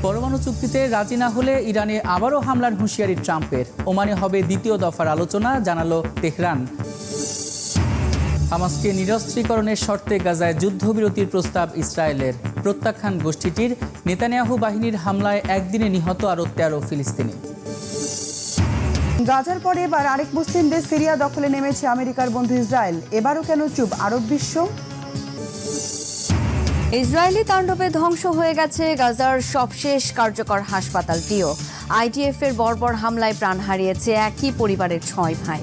পরমাণু চুক্তিতে রাজি না হলে ইরানে আবারও হামলার হুঁশিয়ারি ট্রাম্পের। ওমানে হবে দ্বিতীয় দফার আলোচনা, জানালো তেহরান। হামাসকে নিরস্ত্রীকরণের শর্তে গাজায় যুদ্ধবিরতির প্রস্তাব ইসরায়েলের। প্রত্যাখ্যান গোষ্ঠীটির। নেতানিয়াহু বাহিনীর হামলায় একদিনে নিহত আরও ১৩ ফিলিস্তিনি। গাজার পরে এবার আরেক মুসলিম দেশ সিরিয়া দখলে নেমেছে আমেরিকার বন্ধু ইসরায়েল। এবারও কেন চুপ আরব বিশ্ব? ইসরায়েলি তাণ্ডবে ধ্বংস হয়ে গেছে গাজার সবশেষ কার্যকর হাসপাতালটিও। আইডিএফ এর বর্বর হামলায় প্রাণ হারিয়েছে একই পরিবারের ৬ ভাই।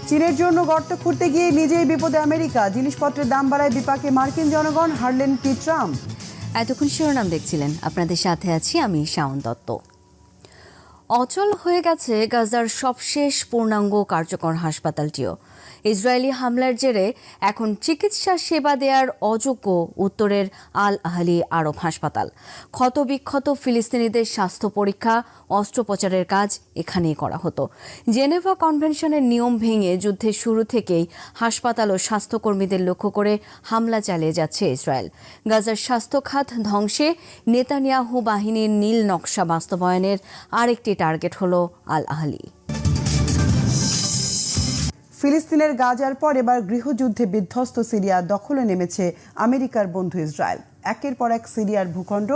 চীনের জন্য গর্ত খুঁড়তে গিয়ে নিজেই বিপদে আমেরিকা। জিনিসপত্রের দাম বাড়ায় বিপাকে মার্কিন জনগণ, হারলেন কি ট্রাম্প? এতক্ষণ শিরোনাম দেখছিলেন, আপনাদের সাথে আছি আমি শাওন দত্ত। অচল হয়ে গেছে গাজার সবশেষ পূর্ণাঙ্গ কার্যকর হাসপাতালটিও। ইসরায়েলি হামলার জেরে এখন চিকিৎসা সেবা দেওয়ার অযোগ্য উত্তরের আল আহলি আরব হাসপাতাল। ক্ষতবিক্ষত ফিলিস্তিনিদের স্বাস্থ্য পরীক্ষা, অস্ত্রোপচারের কাজ এখানেই করা হতো। জেনেভা কনভেনশনের নিয়ম ভেঙে যুদ্ধের শুরু থেকেই হাসপাতাল ও স্বাস্থ্যকর্মীদের লক্ষ্য করে হামলা চালিয়ে যাচ্ছে ইসরায়েল। গাজার স্বাস্থ্য খাত ধ্বংসে নেতানিয়াহু বাহিনীর নীল নকশা বাস্তবায়নের আরেকটি টার্গেট হল আল আহলি। ফিলিস্তিনের গাজার পর এবার গৃহযুদ্ধে বিধ্বস্ত সিরিয়া দখলে নেমেছে আমেরিকার বন্ধু ইসরায়েল। একের পর এক সিরিয়ার ভূখণ্ড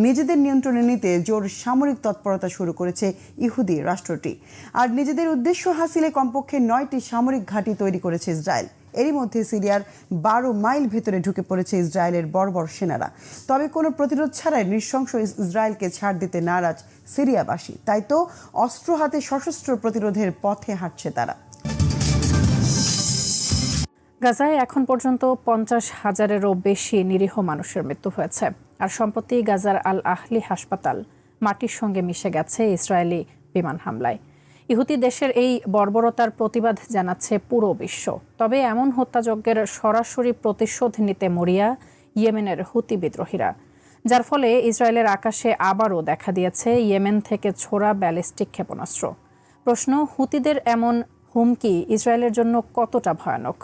নিজেদের নিয়ন্ত্রণে নিতে জোর সামরিক তৎপরতা শুরু করেছে ইহুদি রাষ্ট্রটি। আর নিজেদের উদ্দেশ্য হাসিলে কমপক্ষে 9টি সামরিক ঘাঁটি তৈরি করেছে ইসরায়েল। এরই মধ্যে সিরিয়ার 12 মাইল ভেতরে ঢুকে পড়েছে ইসরায়েলের বর্বর সেনারা। তবে কোনো প্রতিরোধ ছাড়াই নৃশংস ইসরায়েলকে ছাড় দিতে নারাজ সিরিয়াবাসী। তাই তো অস্ত্র হাতে সশস্ত্র প্রতিরোধের পথে হাঁটছে তারা। গাজায় এখন পর্যন্ত 50,000-এরও বেশি নিরীহ মানুষের মৃত্যু হয়েছে। আর সম্প্রতি গাজার আল আহলি হাসপাতাল মাটির সঙ্গে মিশে গেছে ইসরায়েলি বিমান হামলায়। ইহুদি দেশের এই বর্বরতার প্রতিবাদ জানাচ্ছে পুরো বিশ্ব। তবে এমন হত্যাযজ্ঞের সরাসরি প্রতিশোধ নিতে মরিয়া ইয়েমেনের হুতি বিদ্রোহীরা, যার ফলে ইসরায়েলের আকাশে আবারও দেখা দিয়েছে ইয়েমেন থেকে ছোড়া ব্যালিস্টিক ক্ষেপণাস্ত্র। প্রশ্ন, হুতিদের এমন হুমকি ইসরায়েলের জন্য কতটা ভয়ানক?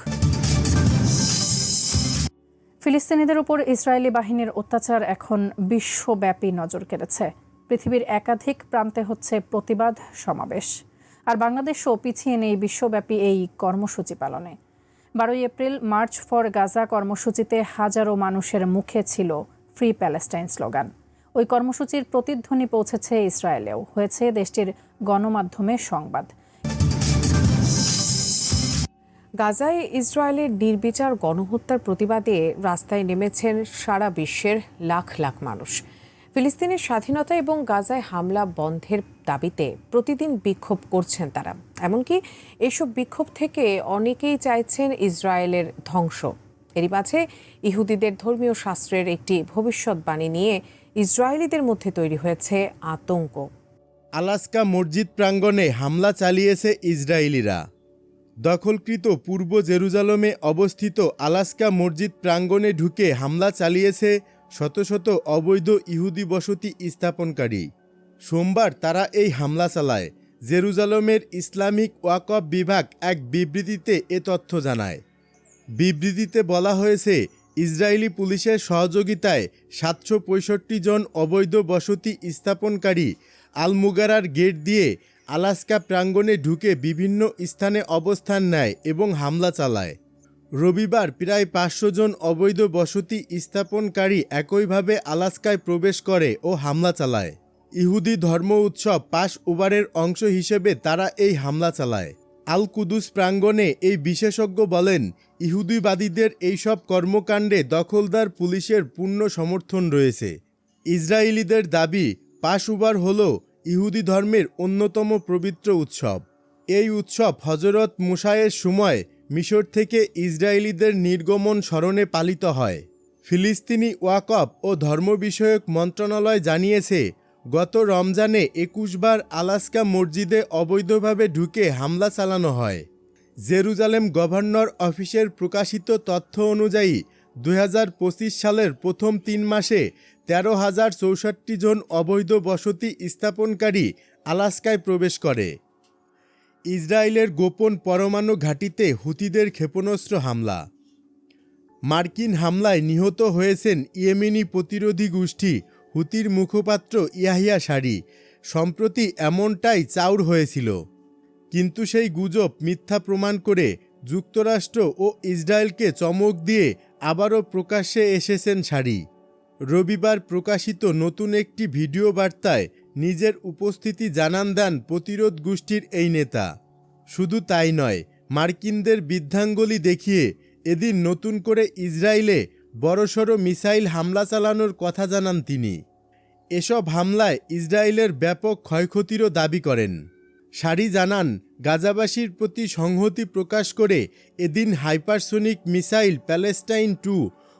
ফিলিস্তিনিদের উপর ইসরায়েলি বাহিনীর অত্যাচার এখন বিশ্বব্যাপী নজর কেড়েছে। পৃথিবীর একাধিক প্রান্তে হচ্ছে প্রতিবাদ সমাবেশ। আর বাংলাদেশও পিছিয়ে নেই বিশ্বব্যাপী এই কর্মসূচি পালনে। 12 এপ্রিল মার্চ ফর গাজা কর্মসূচিতে হাজারো মানুষের মুখে ছিল ফ্রি প্যালেস্টাইন স্লোগান। ওই কর্মসূচির প্রতিধ্বনি পৌঁছেছে ইসরায়েলেও, হয়েছে দেশটির গণমাধ্যমে সংবাদ। গাজায় ইসরায়েলের নির্বিচার গণহত্যার প্রতিবাদে রাস্তায় নেমেছেন সারা বিশ্বের লাখ লাখ মানুষ। ফিলিস্তিনের স্বাধীনতা এবং গাজায় হামলা বন্ধের দাবিতে প্রতিদিন বিক্ষোভ করছেন তারা। এমনকি এইসব বিক্ষোভ থেকে অনেকেই চাইছেন ইসরায়েলের ধ্বংস। এরই মাঝে ইহুদিদের ধর্মীয় শাস্ত্রের একটি ভবিষ্যৎবাণী নিয়ে ইসরায়েলিদের মধ্যে তৈরি হয়েছে আতঙ্ক। আলাস্কা মসজিদ প্রাঙ্গণে হামলা চালিয়েছে ইসরায়েলিরা। দখলকৃত পূর্ব জেরুজালেমে অবস্থিত আলাস্কা মসজিদ প্রাঙ্গণে ঢুকে হামলা চালিয়েছে শত শত অবৈধ ইহুদি বসতি স্থাপনকারী। সোমবার তারা এই হামলা চালায়। জেরুজালেমের ইসলামিক ওয়াকফ বিভাগ এক বিবৃতিতে এ তথ্য জানায়। বিবৃতিতে বলা হয়েছে, ইসরায়েলি পুলিশের সহযোগিতায় 765 জন অবৈধ বসতি স্থাপনকারী আল-মুগারার গেট দিয়ে আলাস্কা প্রাঙ্গণে ঢুকে বিভিন্ন স্থানে অবস্থান নেয় এবং হামলা চালায়। রবিবার প্রায় 500 জন অবৈধ বসতি স্থাপনকারী একইভাবে আলাস্কায় প্রবেশ করে ও হামলা চালায়। ইহুদি ধর্ম উৎসব পাস ওভারের অংশ হিসেবে তারা এই হামলা চালায়। আল কুদুস প্রাঙ্গণে এই বিশেষজ্ঞ বলেন, ইহুদিবাদীদের এইসব কর্মকাণ্ডে দখলদার পুলিশের পূর্ণ সমর্থন রয়েছে। ইসরায়েলিদের দাবি, পাস ওভার হল ইহুদি ধর্মের অন্যতম পবিত্র উৎসব। এই উৎসব হজরত মুসায়ের সময় মিশর থেকে ইসরায়েলিদের নির্গমন স্মরণে পালিত হয়। ফিলিস্তিনি ওয়াকফ ও ধর্ম বিষয়ক মন্ত্রণালয় জানিয়েছে, গত রমজানে 21 বার আলাস্কা মসজিদে অবৈধভাবে ঢুকে হামলা চালানো হয়। জেরুজালেম গভর্নর অফিসের প্রকাশিত তথ্য অনুযায়ী 2025 সালের প্রথম 3 মাসে 13,064 জন অবৈধ বসতি স্থাপনকারী আলাস্কায় প্রবেশ করে। ইসরায়েলের গোপন পরমাণু ঘাঁটিতে হুতিদের ক্ষেপণাস্ত্র হামলা। মার্কিন হামলায় নিহত হয়েছেন ইয়েমেনি প্রতিরোধী গোষ্ঠী হুতির মুখপাত্র ইয়াহিয়া সারি সম্প্রতি এমনটাই চাউর হয়েছিল, কিন্তু সেই গুজব মিথ্যা প্রমাণ করে যুক্তরাষ্ট্র ও ইসরায়েলকে চমক দিয়ে আবারও প্রকাশ্যে এসেছেন সারি। রবিবার প্রকাশিত নতুন একটি ভিডিও বার্তায় নিজের উপস্থিতি জানান দেন প্রতিরোধ গোষ্ঠীর এই নেতা। শুধু তাই নয়, মার্কিনদের বৃদ্ধাঙ্গুলি দেখিয়ে এদিন নতুন করে ইসরায়েলে বড়সড় মিসাইল হামলা চালানোর কথা জানান তিনি। এসব হামলায় ইসরায়েলের ব্যাপক ক্ষয়ক্ষতিরও দাবি করেন। সারি জানান, গাজাবাসীর প্রতি সংহতি প্রকাশ করে এদিন হাইপারসোনিক মিসাইল প্যালেস্টাইন 2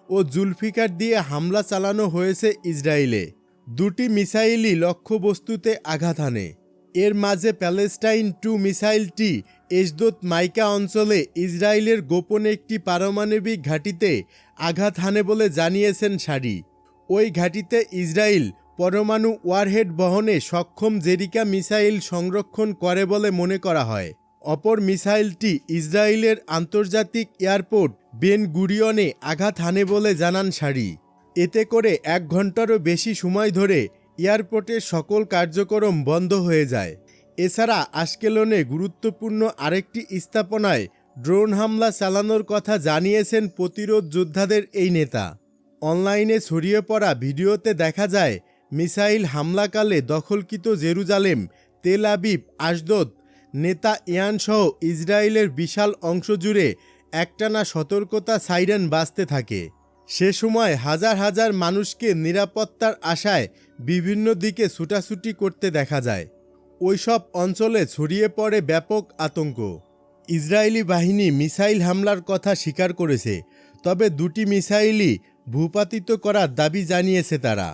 ও জুলফিকার দিয়ে হামলা চালানো হয়েছে ইসরায়েলে। দুটি মিসাইলই লক্ষ্যবস্তুতে আঘাত হানে। এর মাঝে প্যালেস্টাইন 2 মিসাইলটি এশদোদ মাইকা অঞ্চলে ইসরায়েলের গোপন একটি পারমাণবিক ঘাঁটিতে আঘাত হানে বলে জানিয়েছেন সারি। ওই ঘাঁটিতে ইসরায়েল পরমাণু ওয়ারহেড বহনে সক্ষম জেরিকা মিসাইল সংরক্ষণ করে বলে মনে করা হয়। অপর মিসাইলটি ইসরায়েলের আন্তর্জাতিক এয়ারপোর্ট বেন গুরিয়নে আঘাত হানে বলে জানান সারি। এতে করে 1 ঘন্টারও বেশি সময় ধরে এয়ারপোর্টের সকল কার্যক্রম বন্ধ হয়ে যায়। এছাড়া আশকেলনে গুরুত্বপূর্ণ আরেকটি স্থাপনায় ড্রোন হামলা চালানোর কথা জানিয়েছেন প্রতিরোধ যোদ্ধাদের এই নেতা। অনলাইনে ছড়িয়ে পড়া ভিডিওতে দেখা যায়, মিসাইল হামলাকালে দখলকৃত জেরুজালেম, তেল আবিব, আশদোদ, নেতা ইয়ানসহ ইসরায়েলের বিশাল অংশ জুড়ে একটানা সতর্কতা সাইরেন বাজতে থাকে। সে সময় হাজার হাজার মানুষকে নিরাপত্তার আশায় বিভিন্ন দিকে ছুটাছুটি করতে দেখা যায়। ওইসব অঞ্চলে ছড়িয়ে পড়ে ব্যাপক আতঙ্ক। ইসরায়েলি বাহিনী মিসাইল হামলার কথা স্বীকার করেছে, তবে দুটি মিসাইলই ভূপাতিত করার দাবি জানিয়েছে তারা।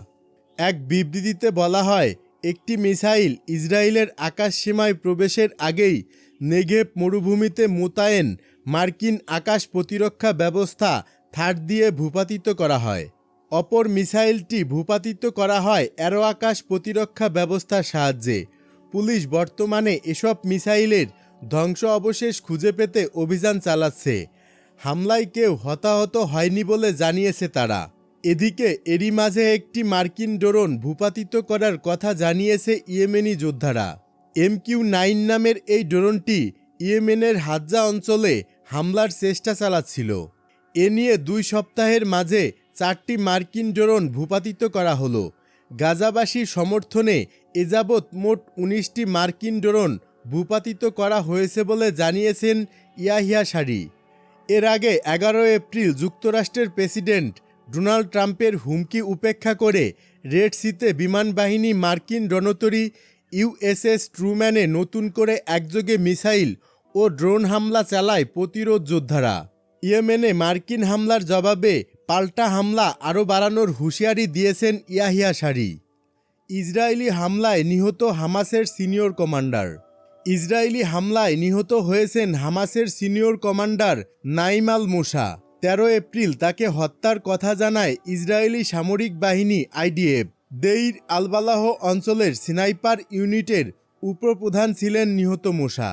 এক বিবৃতিতে বলা হয়, একটি মিসাইল ইসরায়েলের আকাশসীমায় প্রবেশের আগেই নেগেভ মরুভূমিতে মোতায়েন মার্কিন আকাশ প্রতিরক্ষা ব্যবস্থা থার্ড দিয়ে ভূপাতিত করা হয়। অপর মিসাইলটি ভূপাতিত করা হয় অ্যারো আকাশ প্রতিরক্ষা ব্যবস্থার সাহায্যে। পুলিশ বর্তমানে এসব মিসাইলের ধ্বংস অবশেষ খুঁজে পেতে অভিযান চালাচ্ছে। হামলায় কেউ হতাহত হয়নি বলে জানিয়েছে তারা। এদিকে এরই মাঝে একটি মার্কিন ড্রোন ভূপাতিত করার কথা জানিয়েছে ইয়েমেনি যোদ্ধারা। MQ-9 নামের এই ড্রোনটি ইয়েমেনের হাজ্জা অঞ্চলে হামলার চেষ্টা চালাচ্ছিল। এ নিয়ে 2 সপ্তাহের মাঝে 4টি মার্কিন ড্রোন ভূপাতিত করা হলো। গাজাবাসীর সমর্থনে এযাবৎ মোট 19টি মার্কিন ড্রোন ভূপাতিত করা হয়েছে বলে জানিয়েছেন ইয়াহিয়া সারি। এর আগে 11 এপ্রিল যুক্তরাষ্ট্রের প্রেসিডেন্ট ডোনাল্ড ট্রাম্পের হুমকি উপেক্ষা করে রেড সিতে বিমানবাহিনী মার্কিন রণতরী USS ট্রুম্যানে নতুন করে একযোগে মিসাইল ও ড্রোন হামলা চালায় প্রতিরোধ যোদ্ধারা। ইয়েমেনে মার্কিন হামলার জবাবে পাল্টা হামলা আরও বাড়ানোর হুঁশিয়ারি দিয়েছেন ইয়াহিয়া সারি। ইসরায়েলি হামলায় নিহত হামাসের সিনিয়র কমান্ডার। ইসরায়েলি হামলায় নিহত হয়েছেন হামাসের সিনিয়র কমান্ডার নাইম আল মুসা। 13 এপ্রিল তাকে হত্যার কথা জানায় ইসরায়েলি সামরিক বাহিনী IDF। দেইর আলবালাহ অঞ্চলের স্নাইপার ইউনিটের উপপ্রধান ছিলেন নিহত মুসা।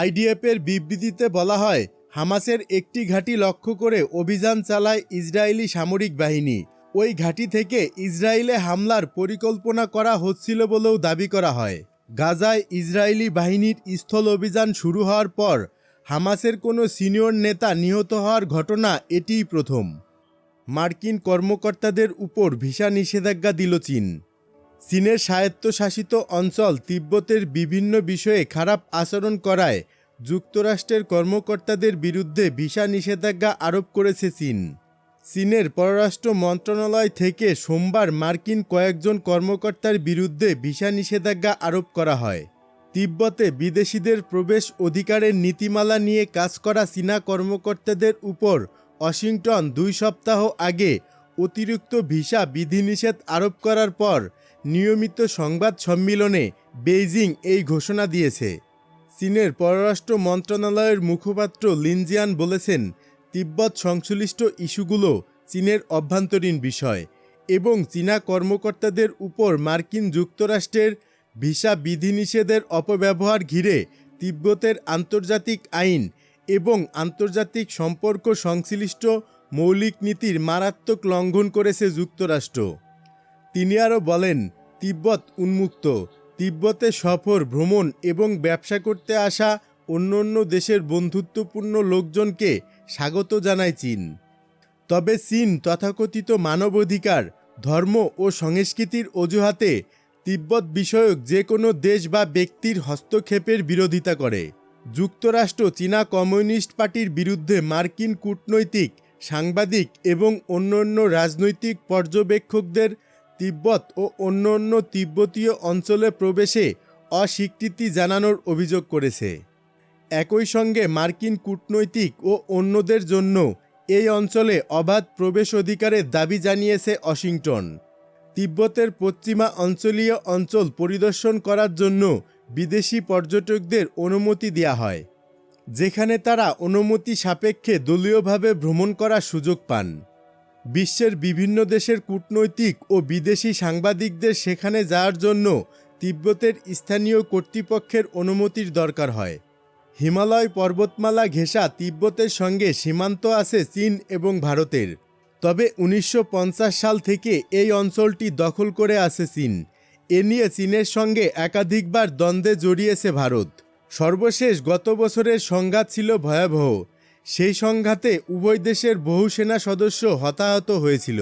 IDF-এর বিবৃতিতে বলা হয়, হামাসের একটি ঘাঁটি লক্ষ্য করে অভিযান চালায় ইসরায়েলি সামরিক বাহিনী। ওই ঘাঁটি থেকে ইসরায়েলে হামলার পরিকল্পনা করা হচ্ছিল বলেও দাবি করা হয়। গাজায় ইসরায়েলি বাহিনীর স্থল অভিযান শুরু হওয়ার পর হামাসের কোনো সিনিয়র নেতা নিহত হওয়ার ঘটনা এটিই প্রথম। মার্কিন কর্মকর্তাদের উপর ভিসা নিষেধাজ্ঞা দিল চীন। চীনের স্বায়ত্তশাসিত অঞ্চল তিব্বতের বিভিন্ন বিষয়ে খারাপ আচরণ করায় যুক্তরাষ্ট্রের কর্মকর্তাদের বিরুদ্ধে ভিসা নিষেধাজ্ঞা আরোপ করেছে চীন। চীনের পররাষ্ট্র মন্ত্রণালয় থেকে সোমবার মার্কিন কয়েকজন কর্মকর্তার বিরুদ্ধে ভিসা নিষেধাজ্ঞা আরোপ করা হয়। তিব্বতে বিদেশিদের প্রবেশ অধিকারের নীতিমালা নিয়ে কাজ করা চীনা কর্মকর্তাদের উপর ওয়াশিংটন 2 সপ্তাহ আগে অতিরিক্ত ভিসা বিধিনিষেধ আরোপ করার পর নিয়মিত সংবাদ সম্মেলনে বেইজিং এই ঘোষণা দিয়েছে। চীনের পররাষ্ট্র মন্ত্রণালয়ের মুখপাত্র লিনজিয়ান বলেছেন, তিব্বত সংশ্লিষ্ট ইস্যুগুলো চীনের অভ্যন্তরীণ বিষয় এবং চীনা কর্মকর্তাদের উপর মার্কিন যুক্তরাষ্ট্রের ভিসা বিধিনিষেধের অপব্যবহার ঘিরে তিব্বতের আন্তর্জাতিক আইন এবং আন্তর্জাতিক সম্পর্ক সংশ্লিষ্ট মৌলিক নীতির মারাত্মক লঙ্ঘন করেছে যুক্তরাষ্ট্র। তিনি আরও বলেন, তিব্বত উন্মুক্ত, তিব্বতে সফর, ভ্রমণ এবং ব্যবসা করতে আসা অন্য দেশের বন্ধুত্বপূর্ণ লোকজনকে স্বাগত জানায় চীন। তবে চীন তথাকথিত মানবাধিকার, ধর্ম ও সংস্কৃতির অজুহাতে তিব্বত বিষয়ক যে কোনো দেশ বা ব্যক্তির হস্তক্ষেপের বিরোধিতা করে। যুক্তরাষ্ট্র চীনা কমিউনিস্ট পার্টির বিরুদ্ধে মার্কিন কূটনৈতিক, সাংবাদিক এবং অন্যান্য রাজনৈতিক পর্যবেক্ষকদের তিব্বত ও অন্যান্য তিব্বতীয় অঞ্চলে প্রবেশে অস্বীকৃতি জানানোর অভিযোগ করেছে। একই সঙ্গে মার্কিন কূটনৈতিক ও অন্যদের জন্য এই অঞ্চলে অবাধ প্রবেশ অধিকারের দাবি জানিয়েছে ওয়াশিংটন। তিব্বতের পশ্চিমা অঞ্চলীয় অঞ্চল পরিদর্শন করার জন্য বিদেশি পর্যটকদের অনুমতি দেওয়া হয়, যেখানে তারা অনুমতি সাপেক্ষে দলীয়ভাবে ভ্রমণ করার সুযোগ পান। বিশ্বের বিভিন্ন দেশের কূটনৈতিক ও বিদেশি সাংবাদিকদের সেখানে যাওয়ার জন্য তিব্বতের স্থানীয় কর্তৃপক্ষের অনুমতির দরকার হয়। হিমালয় পর্বতমালা ঘেঁষা তিব্বতের সঙ্গে সীমান্ত আছে চীন এবং ভারতের। তবে 1950 সাল থেকে এই অঞ্চলটি দখল করে আছে চীন। এ নিয়ে চীনের সঙ্গে একাধিকবার দ্বন্দ্বে জড়িয়েছে ভারত। সর্বশেষ গত বছরের সংঘাত ছিল ভয়াবহ। সেই সংঘাতে উভয় দেশের বহু সেনা সদস্য হতাহত হয়েছিল।